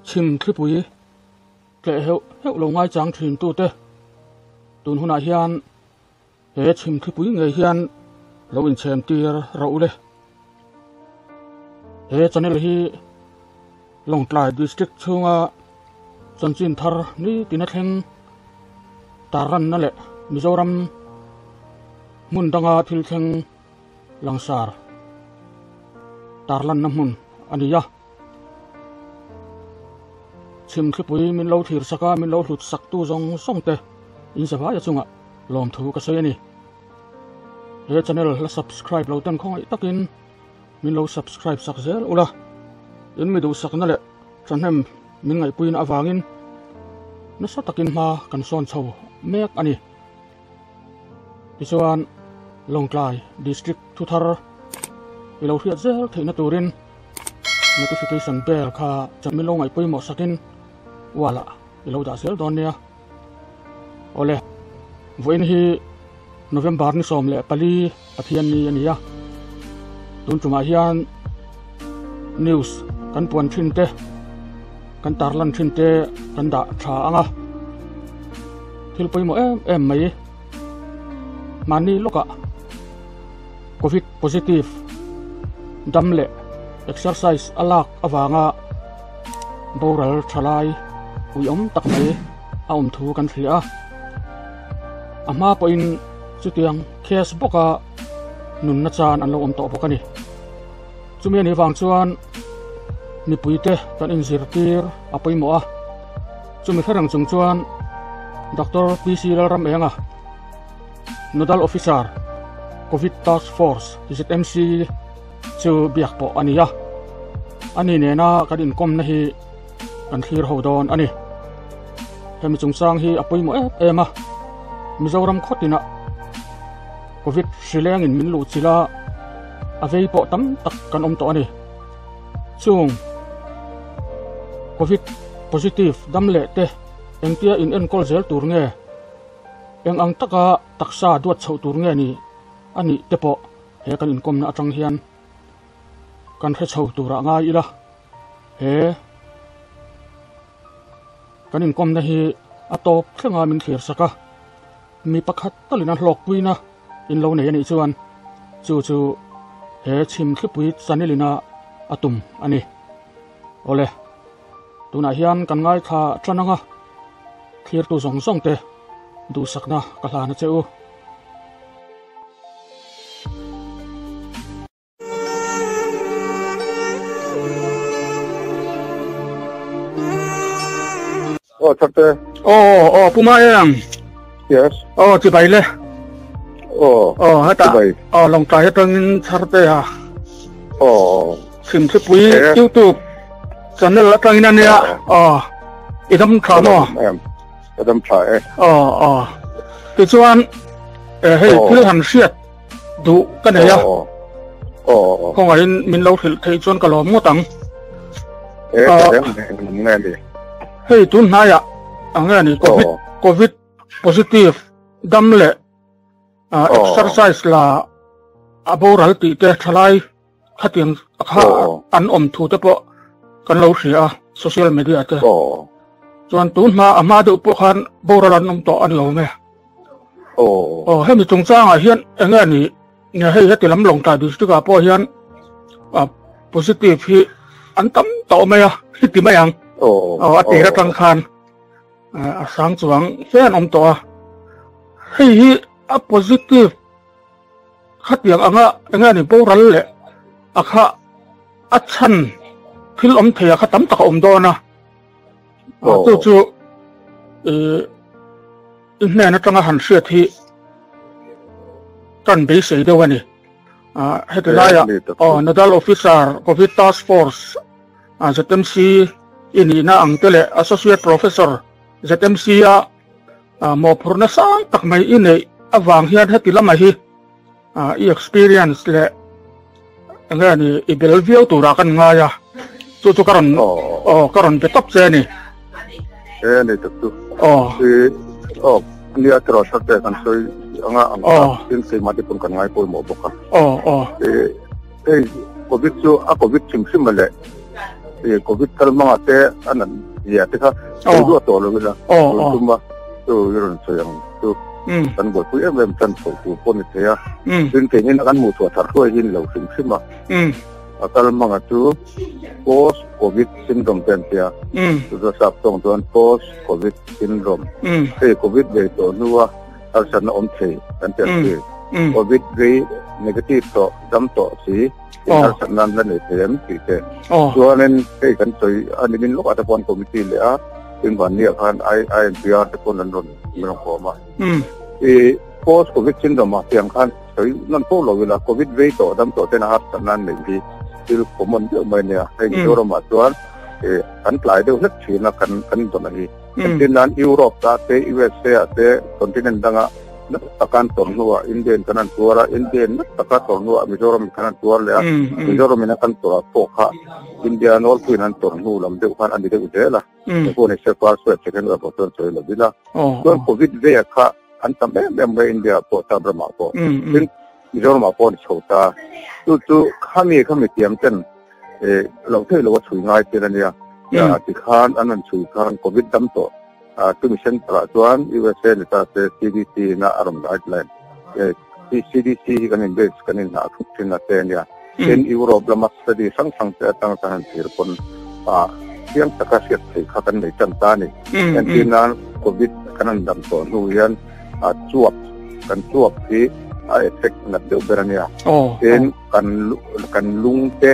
chim khipui ke heu lo ngai chang thin tu te tun huna hian he chim khipui nge hian lo in chem tir ro le he channel hi Longtlai district chunga chanchin thar ni tinathleng taran na le Mizoram mundanga thiltheng langsar tarlan na mun aniya chim khipui min lo thir saka min lo hlut sak tu zong songte in sava ya chunga lom thu ka sei ani he channel la subscribe lo tan khong takin min lo subscribe sak zel ula in mi du sak na le chanhem min ngai puin awangin na sa takin ma kan son chho mek ani tichuan Longtlai district thuthar ilo hriat zel theina turin notification bell kha chamilo ngai pui mo sakin wala ilo da sel don nia ole voin hi November ni som le pali aphian ni ania tun chuma hian news kan puan thin te kan tarlan thin te kan da tha anga thil pui mo em mai mani loka covid positive damle exercise alak awanga boral thalai uyom takmai aum thu kan thlia ama poin chutiang case boka nun na chan an lo om to bokani chumi ni wang chuan ni puite kan in zirtir apoi mo a chumi kharang chung chuan Dr. PC ram enga nodal officer covid task force ZMC chu biak po ania ani ne na kadin kom na hi kan thir hodon ani hemi chung sang hi apoi mo ema Mizoram khotina covid shileng in min lu chila avei po tam tak kan om to ani chung covid positive damle te engtia in enkol zel tur nge eng ang taka taksa duat chho tur nge ni ani tepo he kan in kom na atang hian kan khe chho tura nga ila he kan in kom na hi atop thlenga min thir saka mi pakhat talina hlok puina in lo nei ani chuan chu he chim khipui chanelina atum ani ole tuna hian kan ngai kha tlananga thir tu zong zong te du sakna ka hlana cheu Chapter. Puma yang. Yes. Chị bảy le. Hết ta. Longtlai hết trăng tharte ha. Sim khipui YouTube. Channel la trăng nè. Idam khamo. Idam khai. Ti chuan hey thil han siat du kan ne ya. Khong ai min lo thei chuan ka lo mo tang. Nghe đi. Hey tun haya anga ni covid positive damle exercise la aboral ti te thalai khating kha an om thu te po kan lo hria social media te chuan tun ma ama du po khan boral an om to an lo me hemi chung chang a hian anga ni nya hei heti lam Longtlai district a po hian positive hi an tam to me a ti mai ang ati ra tang khan sang chuang hian om to hi a positive khatiang anga ni boral le akha achan phil om thea khatam tak om do na chu ne na tanga han hriat hi kan be sei de wani hetlaya nodal officer covid task force ZMC inina ang tele associate professor ZMC mo purna sang tak mai ine awang hian hetila mai hi experience le ngani ibel view tura kan nga ya chu karon be top che ni ni tu ni atro sakte kan soi anga tin se mati pun kan ngai pol mo boka covid chu a covid chim sim le covid kalmang ate anan ya te kha do to lo la tumba to yoron soyang to kan gol pu em tan tu pon te ya tin te ni kan mu to thar khoi hin lo sim sima kalmang atu post covid syndrome ten ya to sap tong don post covid syndrome te covid ve to nuwa arsan om the kan te covid ve negative to dam to si arsan nan la ne them ti te so nen te kan choi ani min lo ata pon committee le a tin ban ni khan INPR te pon nan ron mong ko ma post covid syndrome ma tiang khan choi nan to lo la covid ve to dam to te na arsan nan ne bi til common de mai ne ai ni ro ma tuan kan tlai de hlet thina kan to na hi tin nan Europe ta te USA te continent danga takan tornua Indian kanan tuara Indian takan tornua Mizoram kanan tuar le Mizoram ina kan tora pokha India nol kuinan tornu lam de kan andi de udela ko ne se pas so second la boton so la bila ko covid ve kha an tambe member India po tabrama ko tin Mizoram po ni chota tu khami tiam ten lo thei lo chui ngai tin ania ya ti khan anan chui khan covid dam to tu mission tra chuan USA ta se CDC na aram guideline CDC kan invest kan na thukhin na te nia in Europe la study sang te tang tan thir pon siang takasiat thei kha kan nei chan ta ni kan tin na covid kanan dam to nu yan chuap hi effect na de berania in kan lung te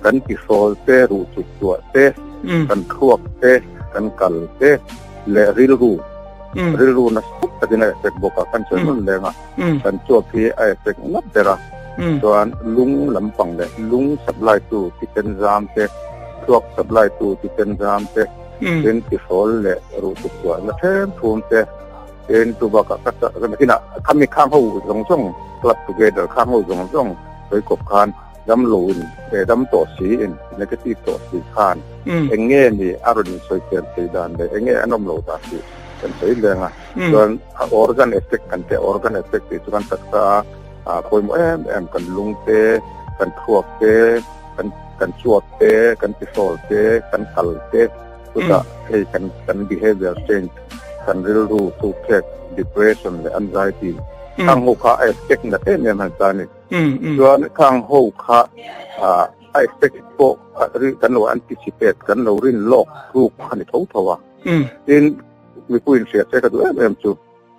kan ki sol te ru chu te kan khuak te kan kal te le rilru na ta dina effect boka kan chen le nga kan chuap hi effect na dera chuan lung lampang le lung supply to kitchen jam te chuap supply to kitchen jam te then ki sol le ru chu na them thum te then tu baka ka kina kami khang ho jong club together khang ho jong với cột khan dam lùn về dam tổ sĩ in negative tổ sĩ khan anh nghe thì aron soi tiền thì đàn để anh nghe anh ông lầu ta thì kan soi lên à còn organ effect kan te organ effect thì chúng ta tất cả coi mỗi em kan lung te kan thuốc te kan chuột te kan pisol te kan kal te chúng ta hay kan behavior change kan real to check depression and anxiety khang ho kha effect na te ne man ta ni chuan khang ho kha effect po ri kan lo anticipate kan lo rin lok ru khan tho thawa tin we point se ka du em chu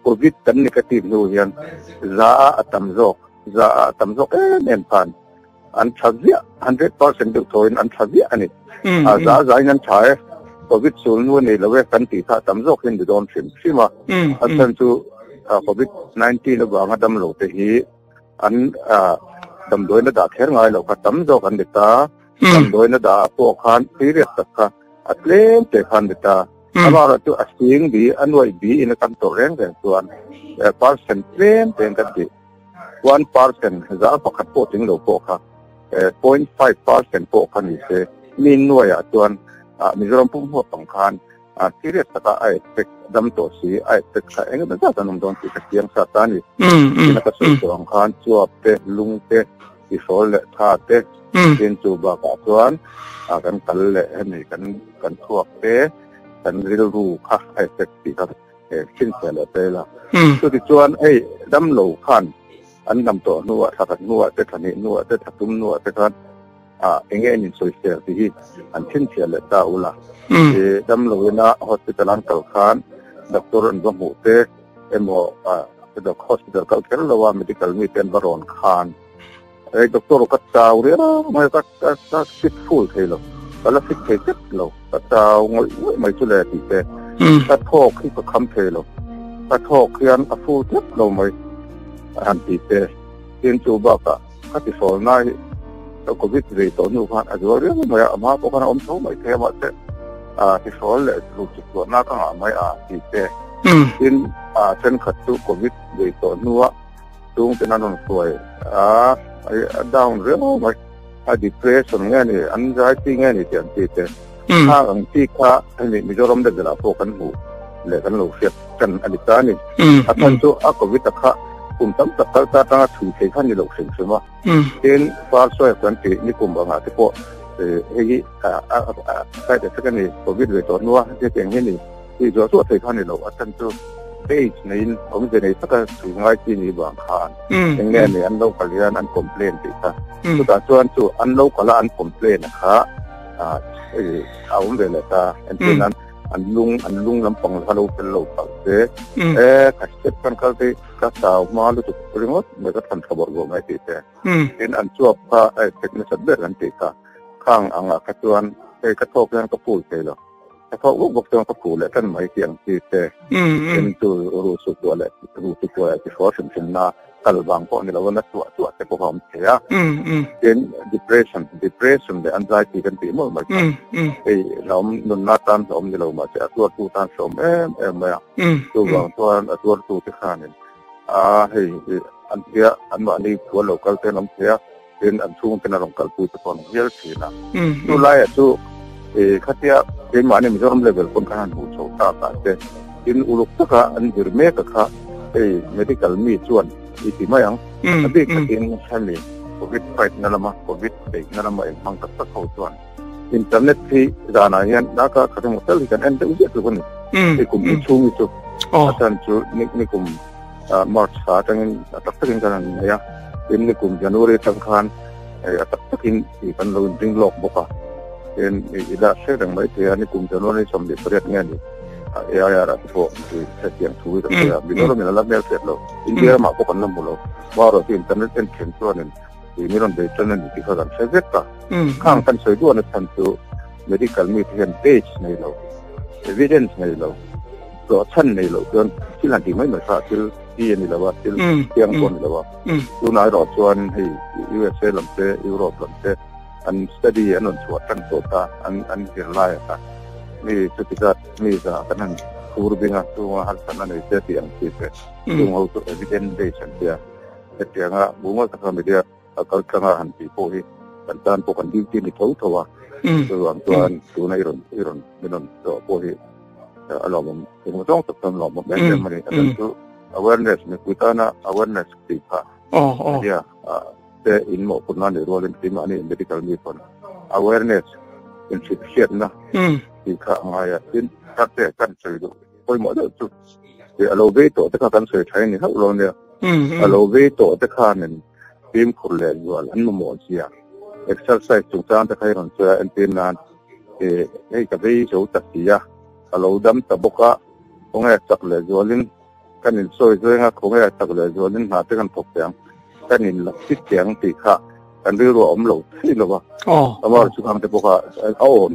covid kan negative no hian za atam zok nen pan an thazia 100% du thoin an thazia ani za ngan chae covid sul nu nei lawe kan ti tha tam zok hin du don phim sima asan chu covid 19 lo ba ngadam lo te hi an dam doi na da kher ngai lo ka tam zo kan dita dam doi na da po khan period tak ka atlem te khan dita amara tu asing bi anwai bi in kan to reng reng tuan percent plem ten ka di 1% za pakhat po ting lo po kha 0.5% po khan ni se min nuai a tuan Mizoram pum ho tong khan period tak a effect dam to si a effect ka eng da ta nom don ti ka tiang sa ta ni ina ka so tong khan chuap te lung te i sol le tha te tin chu ba ka chuan kan kal le ni kan thuak te kan ril ru kha effect ti ka sin se le te la so ti chuan ei dam lo khan an nam to nuwa tha ka nuwa te thani nuwa te thatum nuwa te khan enge ni social ti hi an thin che le ta ula dam lo na hospital an kal khan doctor an mu te emo the hospital kal ker lo wa medical mi ten baron khan doctor ka taw re mai ka fit full thelo kala fit the lo ka taw ngoi mai chu le ti te ka thok ki ka kham thelo ka thok khian a full tet lo mai an ti te tin chu ba ka ti sol nai covid về tổ nhiều khoản rồi đấy mà mà có khả om số mấy thế mà thế thì số lệ lụt chuột na các hạng mấy thì thế tin trên khẩn tu covid về tổ nhiều chúng cái nó tuổi down rất mấy depression nghe này anxiety nghe này tiền thì thế hàng tí cả anh mình cho làm được là phố căn hộ để căn lầu xếp cần anh ta này thành tu covid ta tâm tập ta ta thử thấy khăn như lục sinh mà trên pha soi quan trị như cùng bằng hạt thì bộ cái cái cái này Covid về tổn nữa cái chuyện này thì do số thời gian này là anh cho page này ông cái này tất cả sự ngay chỉ ni bằng khan những ngày này anh đâu phải là anh complain thì ta chúng ta cho anh đâu phải là anh complain ha ông về là ta anh lung làm bằng hello hello thế cái step kan cái tao mà lúc chụp remote mới có thành khबर của mấy thì thế nên anh chụp cái technical biết anh thì ta khang ang cái tuan cái thóc cái phụ thế rồi cái thóc lúc cái phụ lại cái mấy tiếng thì thế nên từ ruột tuổi lại cái khó sinh sinh na kalau bang ko nila wala tua te ko ham thế then depression the anxiety kan ti mo mai lam nun na tan som nila ma cha tua tu tan som ma tu bang tua tu te khan hey an ma ni ko local te lam thế then an chung te na local tu te kon hiel thi na tu lai tu khatia ke ma ni mizoram level kon kan hu chau ta te in uluk taka an dirme ka kha medical mi chuan itu mayang, tapi kating kami Covid fight nalama Covid day nalama emang tak kautuan. Internet si dana yan naka kadang hotel ikan ente usia tu kan, ikum icung itu, asan tu nikum March saat yang tak takin kan ya, ini nikum Januari tangkan, tak takin ikan launding lock boka, dan ida sedang baik ya nikum Januari sampai beratnya ni. Ya rapo setiap tuh itu ya, binoro menolak melset lo. India mak bukan lembulo, baru di internet dan kentuanen, di miron beitonen di kawan sejet ka. Kang kan sesuatu anu tentu medical meeting page nih lo, evidence nih lo, dosen nih lo, dan silan di mana sahaja dia nih lo, yang pun nih lo. Tu naik rojuan hei USA lampe, Europe lampe, an study anu suatan kota, an kirlai ka. Ni ketika ni kanan kurbinga tu hal sana ni jadi yang kita tu auto evidence based dia jadi nga bunga tak media akal kanga hanti pohi dan pokan duty ni tahu tu tuan tu na iron minon to pohi alom tengok tak lom memang mari tu awareness ni kita na awareness kita dia the in mo pun ni role ni ni medical ni pun awareness insufficient na thì cả ngày tin các cái căn sợi đồ, tôi mỗi lần chút thì elevator tất cả căn sợi thấy này hết luôn nè, elevator tất cả nên phim khổ lệ rồi anh mà muốn gì à, exercise chúng ta tất cả những cái anh tin là thì cái số tất cả alo đâm tập bốc á, không ai tập lệ rồi nên cái nên soi rồi nghe không ai tập lệ rồi nên mà tất cả thuộc tiếng, cái nên là thích tiếng thì khác anh đưa vào ống lẩu thế nào vậy? Mà chúng ta thấy bốc à,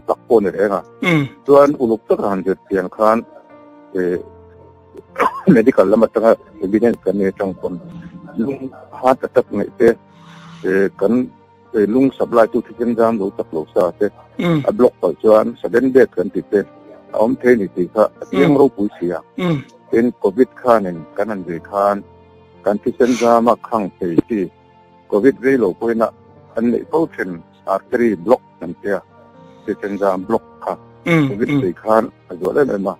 tắc bồn này ha. Tuan uluk tak hanjut yang kan, medical lama tengah evidence kan ni cangkon, lung hat tetap ni kan lung supply tu tiken jam lu tak losa a block pa tuan sudden death kan tipe, thế ni tiga yang ro puisia, Covid kanan je kan tiken jam khang ti Covid re lo poi na an ni pochen artery block kan dia tiken jam block ka. Covid day kan, agak le memang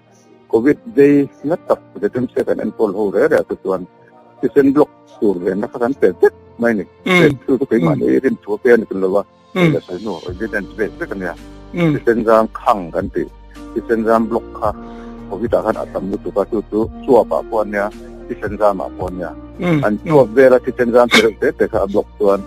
Covid day natap, kita tempat kan empol hore ada tuan, tiken block tur nak kan petet, main ni, tu kemana ini cuaca ni kalau kita seno, evidence base kan ya, tiken jam khang kan tiken jam block ka, Covid akan atam tu suap apa ni, tiken jam apa ni, an suap vera tiken jam petet ka block tuan,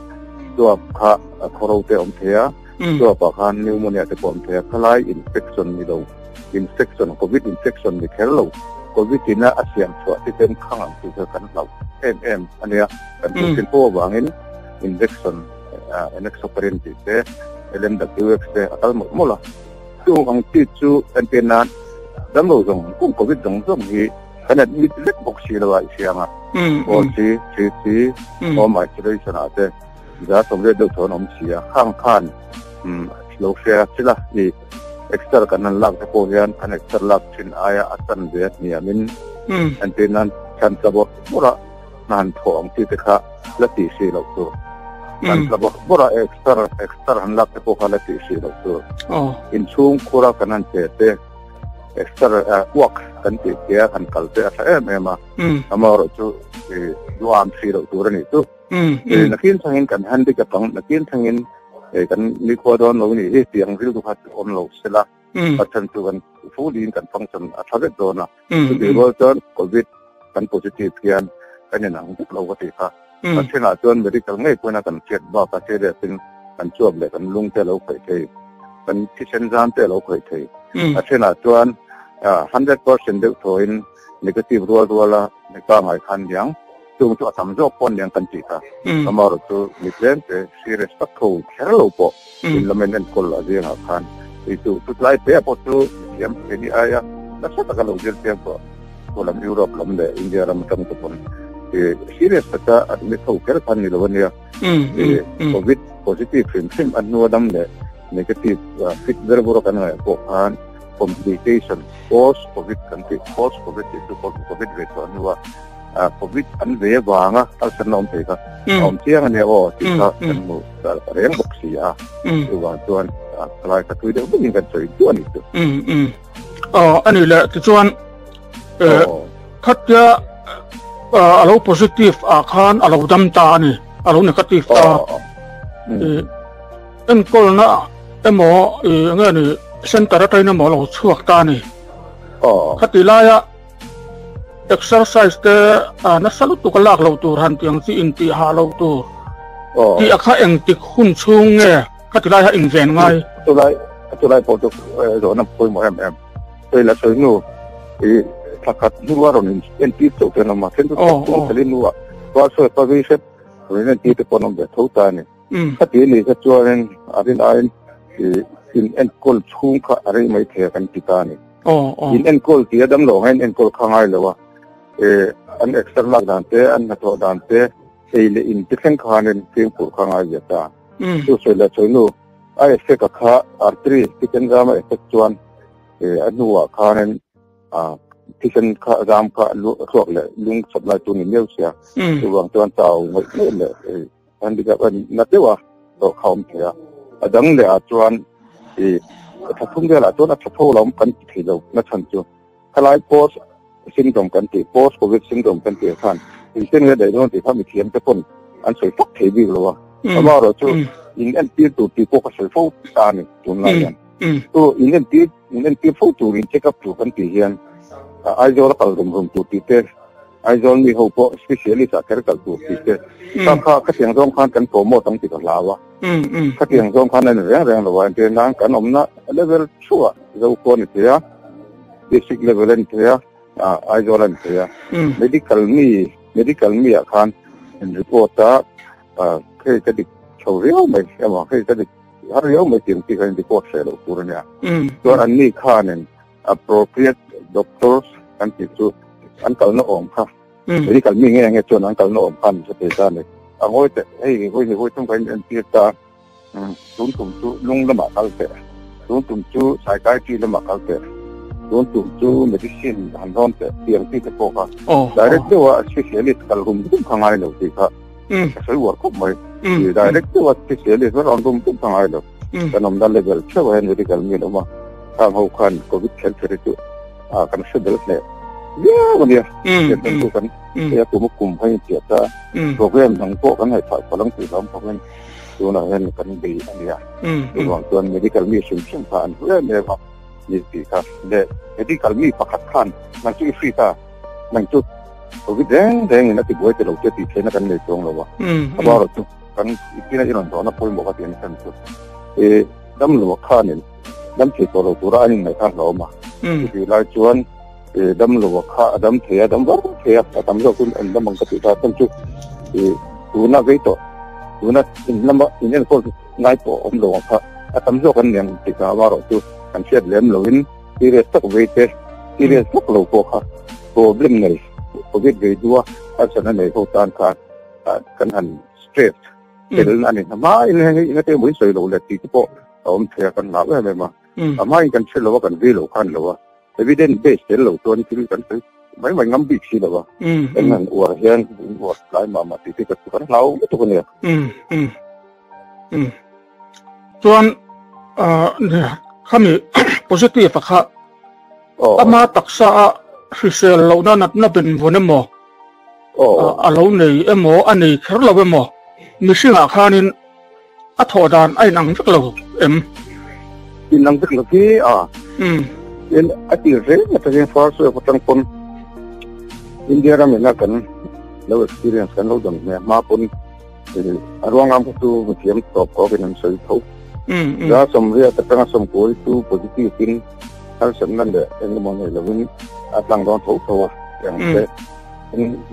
suap ka korau te dia. So bahkan pneumonia te pom te kalai infection ni lo infection Covid infection ni khelo Covid ina asiam chwa ti tem khang ti kan lo ania kan tin po bangin infection anexoparent te LMWX te atal mola tu ang ti chu antenan dam lo jong kum Covid jong hi kana ni lek boxi lo ai siama o chi o mai situation ate da somre do thon om sia khang khan lo share sila di extra kanan lag te pohian an extra lag chin aya atan be ni amin antenan chan sabot mura nan thong ti te kha la ti si lo tu kan sabot mura extra han lag te po kha la ti si lo tu in chung khura kanan te extra work kan ti ke kan kal te asa ema amaro chu luam si lo tu ni tu nakin sangin kan handi ka tang nakin sangin กันมีข้อดอนเรานี่เสียงริ้วทุกขัดอมเราเสร็จละพัฒนากันฟูลีนกันฟังก์ชันอัตราเร็วนะคือว่าจนโควิดกันโพซิทีฟกันกันเนี่ยนะเราก็ตีค่ะพัฒนาจนไม่ได้กันง่ายกว่ากันเช็ดบ้ากันเช็ดเป็นกันจวบเลยกันลุงเตเราเคยเทกันที่เช่นจานเตเราเคยเทพัฒนาจน100% เด็กถอยนี่ก็ตีรัวละในกลางหายคันยังจงจะทำจอบปนยังกันจีค่ะสมัยเราตัวมีเพลนแต่ซีเรียสตักเขาแค่เราปออินละเมนต์คนละเรื่องคันitu supply pe apotu yang ini ayah nasa kalau dia tempo dalam Europe dalam India dalam tempat pun serius kata admit tahu kan ni lawan ya covid positif film anu dalam negatif fit berburu kan kan complication post covid kan post covid itu covid itu anu covid an về vàng á, tao sẽ弄thì cả, ông chiang anh em thì cả anh mua cả cái bọc xì à, thì hoàn toàn lại cả thứ đó cũng những cái chuyện chuan itu. Anh ấy là cái chuan, khát ya, alo positif akan alo dam ta ni, alo negatif ta, em coi na em mo nghe ni center tay na mo alo chuak ta ni, khát đi lại ya. Exercise ke nasalut tu kalak lau tu ran tiang si inti ha lau tu ti akha eng ti khun chung nge khatilai ha ing ven ngai tu lai po tu ro na poi mo em tôi là soi nu thakat nu ro ni en ti to ke na ma ken tu tu nu wa so to vi se ro ni ti te ponom be thau ta ni khati ni ka chuan arin ain in en kol chung kha ari mai the kan ti ta ni in en kol ti adam lo hen en kol khangai lo wa an external dante an nato dante le in different khanen film pur khanga yata so so la choinu ai se ka kha artri tiken gama effectuan anuwa khanen tiken kha gam kha lu thok le lung sabla tu ni meu sia tu wang tuan tau ngai le an diga an natewa to khom thia adang le atuan tha thung de la to na tho lom kan thi lo na chan chu khalai post syndrome kan ti post covid syndrome kan ti khan in chen ge dai don ti pha mi thiam te pon an soi fak thei bi lo wa ama ro chu in an ti tu ti ko ka soi fo ta ni tun la yan tu in an ti fo tu in check up tu kan ti hian ai zo la kal rum tu ti te ai zo mi ho po specialist a ker kal tu ti te ka ka tiang zong khan kan promote tang ti ka la wa ka tiang zong khan ne reng lo wa te nang kan om na level 2 zo ko ni te ya basic level en te ya ai zo lan te ya medical mi khan in report ta ke ka dik chau riau mai ama ke ka dik har riau mai tim ti kan report se lo pur ne to an ni khan appropriate doctors kan ti chu an kal na om kha medical mi nge chon an kal na om khan se te ta ne angoi te ei hoi tum kan an ti ta tun tum chu lung la ma kal te tun tum chu psychiatry la ma kal te tun tum chu medicine han don te tiang ti te ko ka direct wa specialist kal rum tum khangai lo ti kha sai war ko mai direct wa specialist wa rum tum khangai lo kanom da level chwa hen medical mi lo ma ka ho khan covid health tu kan shudal le ya wani ya tu kan ya tu mukum hai ti ta program nang ko kan hai fa lang ti lam program tu na hen kan bi ya tu wang tuan medical mi sim phan le ba ni ti ka le medical mi pakhat khan nang chu free ta nang chu covid deng na ti boy te lo che ti thena kan le tong lo wa ba ro tu kan itina jiron do na poi mo ka ti ni kan tu dam lo khan dam che to lo pura ani ngai khan lo ma ti lai chuan dam lo kha dam the dam ba the dam lo kun an dam ka ti ta tam chu tu na ve to tu na in number in ko ngai po om lo kha tam zo kan yang ti ka ba ro tu kan chet lem lo in serious tak ve te serious tak lo ko kha problem nei covid ve dua asana nei ho tan kha kan han stress tel ani ma in te moi soi lo le ti po om the kan la ve ma ama in kan chelo kan ve lo khan lo evidence based lo to ni ti kan mai mai ngam bi si lo en han wa hian wa lai ma ti ti ka kan lau to ko ne tuan kami positif kha ama taksa fisel lo na nat na ben vonemo alo nei emo ani kher lo emo mi singa khanin thọ đàn ai năng rất lâu em in năng rất là khi in ati re mà ta gen force của tăng quân India ra mình là cần lâu experience cần lâu dần mà quân ruang am tu một tiệm top có cái năng sấy thấu ra xong rồi ta đang xong cuối tu positive tin hal sân nan de en mo này là vinh atlang don thấu thấu yang thế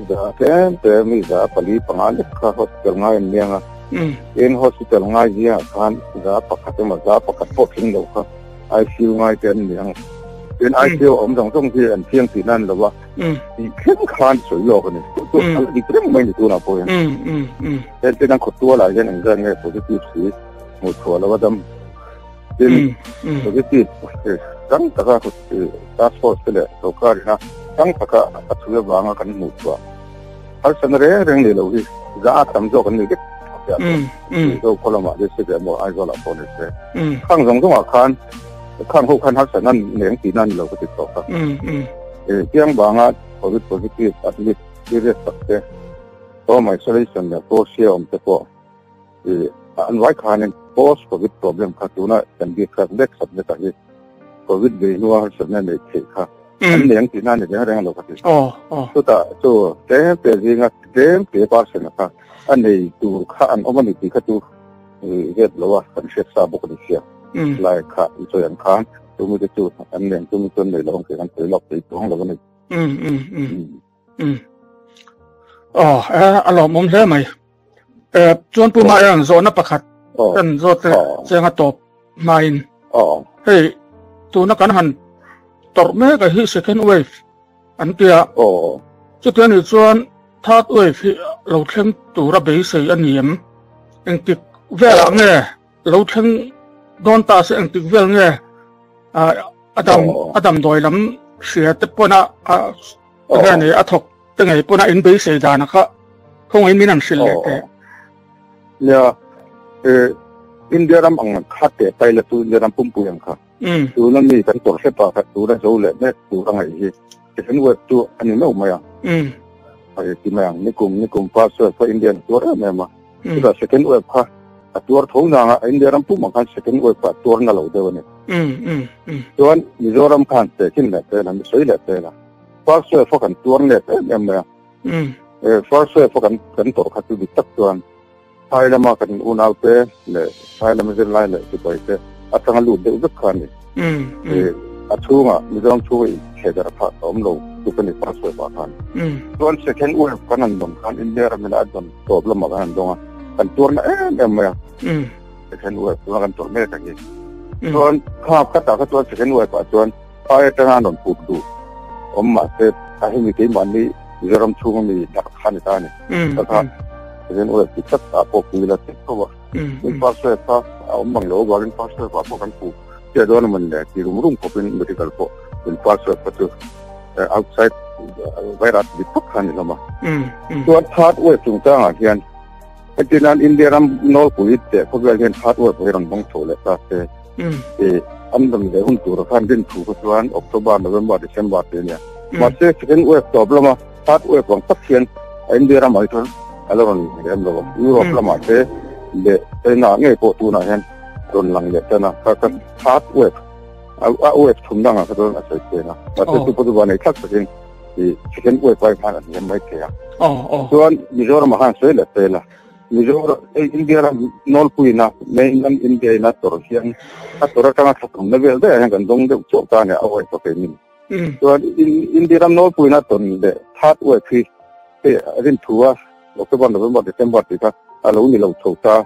giờ cái mi giờ pali pangal ka hospital ngai niang in hospital ngai gì kan giờ pakat mà giờ pakat pot hin đâu ka ICU ngai ten niang in ICU om dong dong ji an thiang ti nan lo wa thì khem khan soi lo ka ni tu di trem mai ni tu na po yan te đang khot tua lại gen ang ngai positive si một thua lo dam in positive kan taka khot task force le to ka na tăng taka athuya wanga kan mu tua har sanare reng le lo hi za tam zo kan ni get so kolama de se mo ai zo la phone se khang jong jong khan khang ho khan har sanan neng ti nan lo ko ti to ka tiang banga covid positive at least serious takte to my solution la to share om te ko an wai khan post covid problem kha tuna kan bi kha lek sab ne ta hi covid be no har sanan ne the kha anh liền thì nên để đang làm cái gì? Tôi ta tôi cái gì ngắt cái bao nhiêu nữa? Anh này tôi khá anh ông mình thì khá tôi cái lâu à, anh sẽ sao bộ cái gì? Lại khá tôi anh khá tôi mới tôi anh liền tôi mới tôi này lâu cái anh tôi lọc thì tôi không làm cái này. Anh làm món thế mày? Chuyên phụ mai anh做那不卡，anh做的这样多卖。嘿，做那干很。tọt mấy cái hi second wave anh kia trước tiên thì chuan third wave hi lâu thêm tụ ra bế xây anh nhiễm anh tiếc về là nghe lâu thêm đón ta sẽ anh tiếc về nghe Adam đòi lắm sẽ tiếp bọn cái này thọc cái này bọn anh bế xây ra nó không ai mình ăn xin lệ yeah India ram ang khát để tay là tu India ram pum puyang kha tu nó mi kan tor se pa kha tu ra zo le ne tu ra ngai hi ke sen wo tu ani no ma ya ai ti ma ni kum pa so for Indian tu ra me ma tu ra second wave kha tu thong na India ram pum kha second wave pa tu na lo de ne tu an Mizoram khan te kin le te na mi soi le te la pa so for kan tu ne te me fa so for kan tor kha tu bi tak tu an hai lama kan unau te le hai lama zel lai le tu pai te atang lu de uk khan ni athunga mizong chui chedar pha om lo tu kan pa so ba khan ton second wave kan an dom khan India ram la don problem ma kan donga kan tur na ma second wave tu kan tur me ta ki ton khap ka ta ka ton second wave pa ton hai ta han don pu du om ma te a hi mi ke man ni Mizoram chung mi dak khan ta ni ta nên ở cái chất đã bộc lộ là thế thôi. Nhưng phát xuất ra ông bằng lỗ vào đến phát xuất vào các cụ. Giờ đó là mình để chỉ dùng có bên medical bộ, bên phát xuất ra từ outside virus bị thấp hơn nữa mà. Tuan thắt uể chúng ta ở hiện, cái nên India ram nol kulit để có cái hiện thắt uể phải làm bông thổ lại ta thế. Anh đồng để hung thủ là phan đến thủ của tuan October, November, December thế nhỉ. Mà sẽ cái uể problem mà thắt uể bằng tất hiện India ram ấy thôi. Alon em lo Europe la ma te de na nge po tu na hen don lang le ta na ka hat web web thum dang ka don a se na ba te tu ba nei thak sin ti chicken web pai pha na mai te ya so Mizoram han se le te la Mizoram India ra nol pui na mainland India na tor hian a tor ka na thum na vel de han kan dong de cho ta ne awai to ke min so India ra nol pui na ton de hat web thi te rin thua October, November, December thì ta lâu ni lâu thâu ta,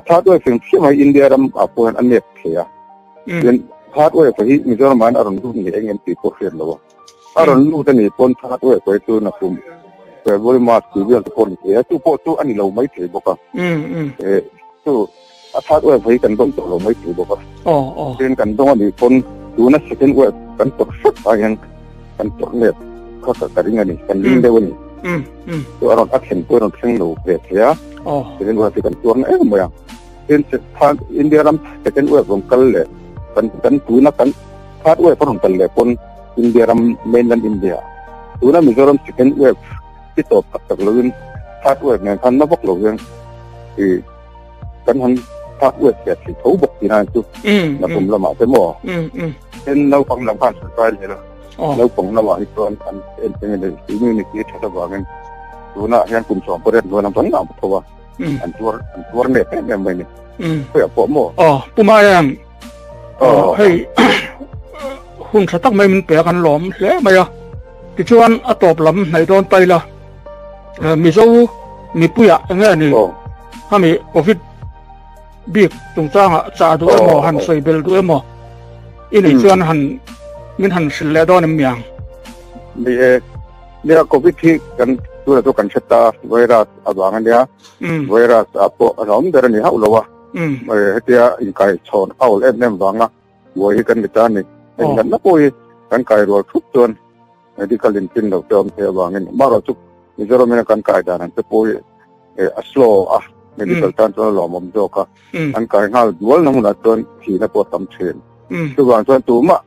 thắt đôi phim phim hay India ram apo anh nếp kia, nên thắt đôi phải Mizoram man aron lu ni anh em ti ko phiền lo, aron lu tên ni pon thắt đôi phải tu na kum, phải vô mà chỉ biết pon kia, tu po tu anh lâu mấy thế bốc tu thắt đôi phải cần đông lâu mấy thế bốc nên cần đông ni pon tu na second wave cần tổ sức anh cần tổ nếp, có cái gì này cần linh đâu ni. Tu orang action tu orang senglo ya. Jadi gua tikan tuan moyang. India ram second wave orang kalle. Kan tu na kan third wave orang kalle pun India ram mainland India. Tu na Mizoram second wave itu tak lewin third wave yang kan nak lewin. Kan han ถ้าอวดเสียที่ทุบที่นั่นจุนะผมละหมาดเต็มหม้อเห็นเราฟังลำพันสุดท้ายเลยละเราฟังละหมาดอีกตอนอันเป็นยังไงที่มีนิกิจชาวบ้านดูนะเห็นกลุ่มสองประเด็นดูน้ำต้นน้ำตัวอันตัวเนี่ยเป็นยังไงเนี่ยเพื่อผมหม้อปุ่มอะไรให้หุ่นสตักไม่มันเปียกันหลอมแล้วไหมอ่ะที่ชวนอัตบลำในตอนไปละมีเจ้ามีปุยอะอย่างเงี้ยนี่ถ้ามีโควิดบีกตรงจ้างจ่าตัวหมอหันใส่เบลตัวหมออีนี่ชวนหันมินหันสิเลดอนมีอย่างเนี่ยโควิดที่กันตัวกันชัดตาไวรัสอะไรอย่างเงี้ยไวรัสพวกเราไม่ได้เนี่ยเขาเลยว่าเดี๋ยวอีกใครชนเอาเล่นเนี่ยบางนะวัยกันไม่ได้เนี่ยเองกันนะปุยกันใครรอทุกจนที่เขาเล่นกินเราเติมเทบางเงี้ยมาเราทุกมิจฉาไม่กันใครได้นั่นจะปุยslow medical transport law mom joka an kai ngal dual na muna ton thi na po tam chen tu wang ton tu ma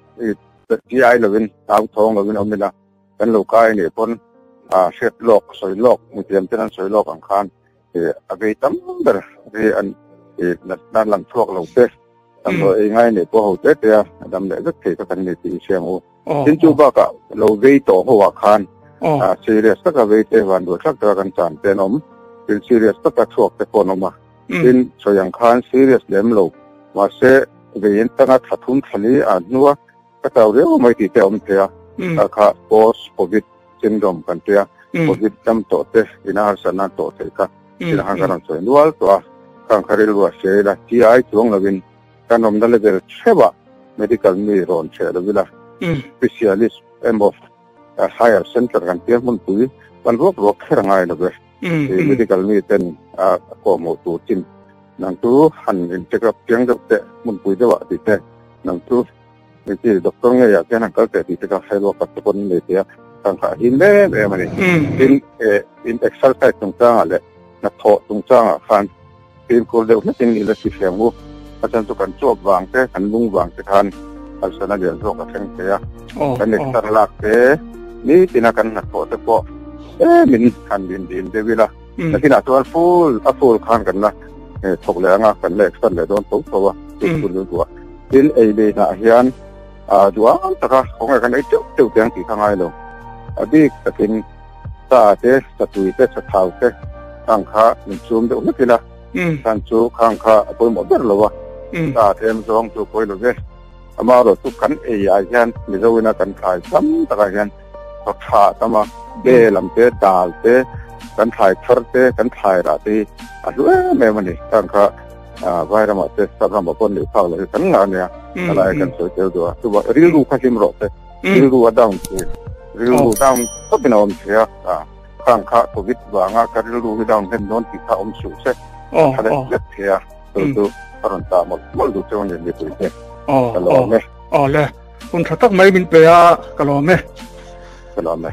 ti ai lovin taw thong lovin omila kan lo kai ne pon shet lok soi lok mu tiam tan soi lok ang khan ave tam ber ve an na lang thok lo te tam lo e ngai ne po ho te te dam le rất thể kan ne ti siang o tin chu ba ka lo ve to ho wa khan serious ta ka ve te wan do thak ta kan chan te nomเป็น serious ตั้งแต่ช่วงแต่ก่อนออกมาเป็นส่วนอย่างคัน serious เลี้ยมโลมาเสะเวียนตั้งแต่ถัดทุนทะเลนัวก็แต่เรื่องไม่ติดเต็มเทียราคา post covid syndrome กันเทีย covid จำตัวเตะอินาสนาตัวเตะกันอินาการส่วนนัวตัวข้างคาริลัวเสียละที่ไอ้ช่วงละวินการนำดัลเลเบลเชื่อว่า medical มีรอนเชื่อละวิละ specialist of higher center กันเทียมันคุยมันรวบแค่ไงละเว้ยmedical มีเป็นข้อมูลตัวจริงนั่งตัวหันเห็นเช็คเพียงแต่มันคุยได้ว่าติดแต่นั่งตัวที่ด็อกเตอร์เนี่ยอยากจะนั่งก็แต่ติดแต่ให้เราปัจจุบันเลยที่ทางขาหินเล่แบบนี้หินเอ็กซ์ไซส์ตรงจ้างอะไรนักโทษตรงจ้างฟันหินโคเดลนั่นเองนี่แหละที่เสียงงูอาจารย์ตุกันจบวางแต่ขันลุงวางแต่ทันอาจารย์เดี๋ยวส่งกับเสียงเสียกันเด็กตลาดนี่ที่นักการนักโทษแต่พอมินคันดินเดวิล่ะแต่ที่น่าตัวฟูลคันกันนะถกแรงกันเล็กสั้นเลยโดนตุ๊กตัวตัวตัวดินเอเดน่าเฮียนดัวตะกะของกันไอ้เจ้าเตียงที่ข้างไอ้ลงบิ๊กตะกินตาเตสตุยเตสเท้าเตข้างขาหนึ่งซูมเดี๋ยวไม่กี่ละข้างจูข้างขาปอยหมดเดินเลยวะตาเต็มซองจูปอยเลยอามาเราทุกขันเอไอเฮียนมิจฉาวินากันขายซ้ำตะกะเฮียนก็ขาดมาเบลำเตดาลเตกันถ่ายทอดเตกันถ่ายราตีด้วยแม่มันนี่ตั้งค่าไว้ระมัดเตสำหรับคนที่เข้าเลยกันงานเนี่ยอะไรกันสวยเจ้าตัวรีรูข้าชิมรถเตรีรูว่าดาวน์รีรูดาวน์ก็เป็นอมเสียข้างข้าโควิดว่างการรีรูดาวน์เป็นโดนติดข้าอมสูงเสียอะไรเล็กเสียตัวตอนตาหมดดูเจ้าเนี่ยดีตัวเองก็ลองไหมเลยคุณถ้าต้องไม่บินไปก็ลองไหมก็ลองไหม